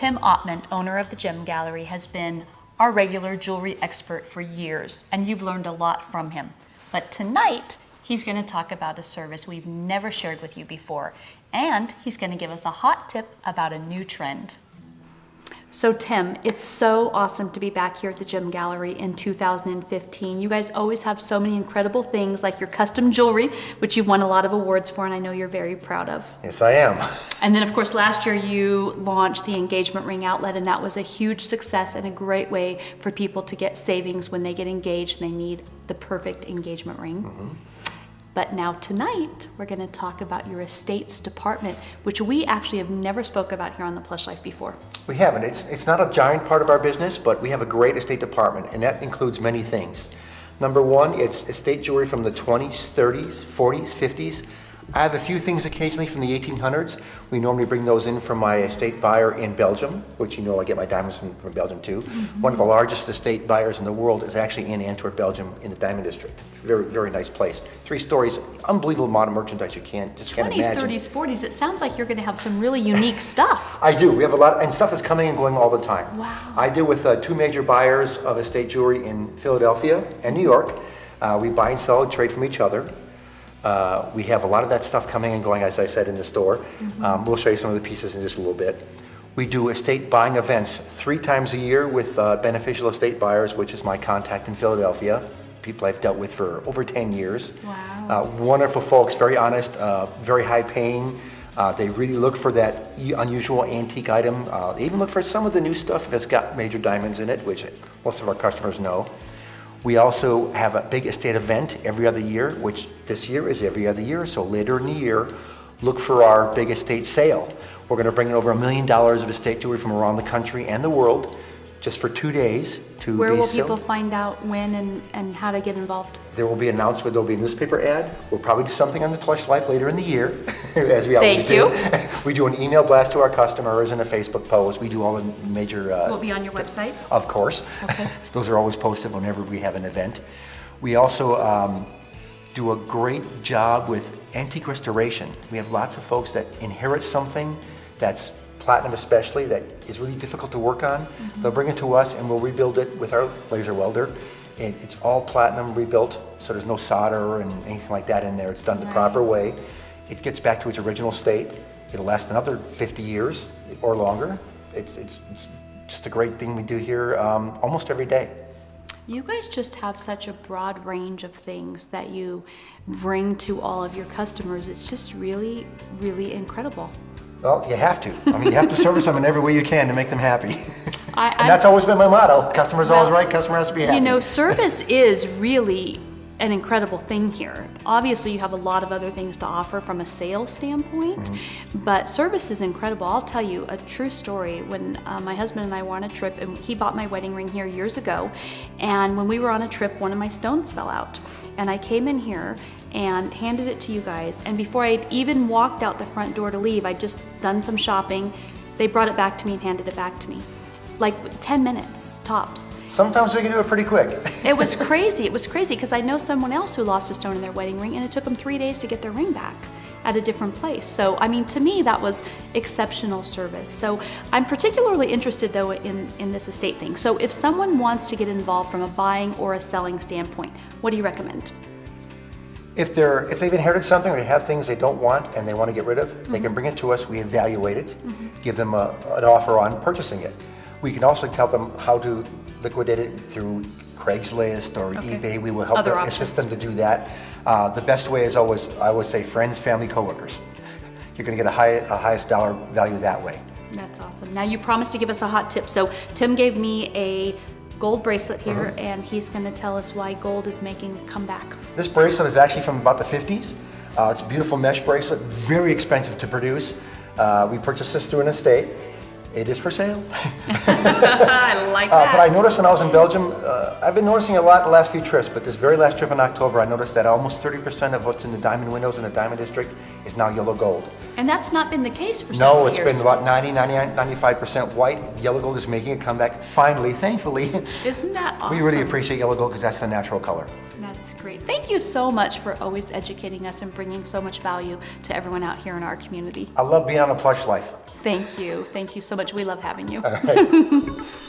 Tim Ottman, owner of the Gem Gallery, has been our regular jewelry expert for years, and you've learned a lot from him. But tonight, he's going to talk about a service we've never shared with you before, and he's going to give us a hot tip about a new trend. So Tim, it's so awesome to be back here at the Gem Gallery in 2015. You guys always have so many incredible things like your custom jewelry, which you've won a lot of awards for, and I know you're very proud of. Yes, I am. And then of course last year you launched the engagement ring outlet, and that was a huge success and a great way for people to get savings when they get engaged and they need the perfect engagement ring. Mm-hmm. But now tonight, we're going to talk about your estates department, which we actually have never spoke about here on the Plush Life before. We haven't. It's not a giant part of our business, but we have a great estate department, and that includes many things. Number one, it's estate jewelry from the 20s, 30s, 40s, 50s. I have a few things occasionally from the 1800s. We normally bring those in from my estate buyer in Belgium, which you know I get my diamonds from Belgium too. Mm-hmm. One of the largest estate buyers in the world is actually in Antwerp, Belgium, in the Diamond District. Very, very nice place. 3 stories, unbelievable amount of merchandise you can't imagine. 20s, 30s, 40s, it sounds like you're going to have some really unique stuff. I do. We have a lot, and stuff is coming and going all the time. Wow. I deal with 2 major buyers of estate jewelry in Philadelphia and New York. We buy and sell and trade from each other. We have a lot of that stuff coming and going, as I said, in the store. Mm-hmm. We'll show you some of the pieces in just a little bit. We do estate buying events 3 times a year with Beneficial Estate Buyers, which is my contact in Philadelphia. People I've dealt with for over 10 years. Wow. Wonderful folks, very honest, very high paying. They really look for that unusual antique item. They even look for some of the new stuff that's got major diamonds in it, which most of our customers know. We also have a big estate event every other year, which this year is every other year. So later in the year, look for our big estate sale. We're going to bring in over $1 million of estate jewelry from around the country and the world just for 2 days. Where will people find out when and how to get involved? There will be an announcement. There will be a newspaper ad. We'll probably do something on the Plush Life later in the year, as we always do. Thank you. We do an email blast to our customers and a Facebook post. We do all the major... Will it be on your website? Of course. Okay. Those are always posted whenever we have an event. We also do a great job with antique restoration. We have lots of folks that inherit something that's platinum especially, that is really difficult to work on. Mm-hmm. They'll bring it to us and we'll rebuild it with our laser welder. And it's all platinum rebuilt, so there's no solder and anything like that in there. It's done the proper way. It gets back to its original state. It'll last another 50 years or longer. It's just a great thing we do here almost every day. You guys just have such a broad range of things that you bring to all of your customers. It's just really, really incredible. Well, you have to. I mean, you have to service them in every way you can to make them happy. And that's always been my motto. Customer's always right, customer has to be happy. You know, service is really an incredible thing here. Obviously, you have a lot of other things to offer from a sales standpoint, but service is incredible. I'll tell you a true story. When my husband and I were on a trip, and he bought my wedding ring here years ago, and when we were on a trip, one of my stones fell out. And I came in here and handed it to you guys, and before I'd even walked out the front door to leave, I'd just done some shopping. They brought it back to me and handed it back to me. Like 10 minutes, tops. Sometimes we can do it pretty quick. It was crazy. It was crazy because I know someone else who lost a stone in their wedding ring, and it took them 3 days to get their ring back at a different place. So, I mean, to me, that was exceptional service. So I'm particularly interested, though, in this estate thing. So if someone wants to get involved from a buying or a selling standpoint, what do you recommend? If they've inherited something or they have things they don't want and they want to get rid of, they can bring it to us, we evaluate it, give them an offer on purchasing it. We can also tell them how to liquidate it through Craigslist or eBay. We will help assist them to do that. The best way is always, I always say, friends, family, coworkers. You're going to get a highest dollar value that way. That's awesome. Now you promised to give us a hot tip. So Tim gave me a gold bracelet here, and he's going to tell us why gold is making a comeback. This bracelet is actually from about the 50s. It's a beautiful mesh bracelet, very expensive to produce. We purchased this through an estate. It is for sale. I like that. But I noticed when I was in Belgium, I've been noticing a lot the last few trips, but this very last trip in October, I noticed that almost 30% of what's in the diamond windows in the Diamond District is now yellow gold. And that's not been the case for several years. No, it's been about 90, 99, 95% white. Yellow gold is making a comeback, finally, thankfully. Isn't that awesome? We really appreciate yellow gold because that's the natural color. That's great. Thank you so much for always educating us and bringing so much value to everyone out here in our community. I love being on a Plush Life. Thank you. Thank you so much. We love having you. All right.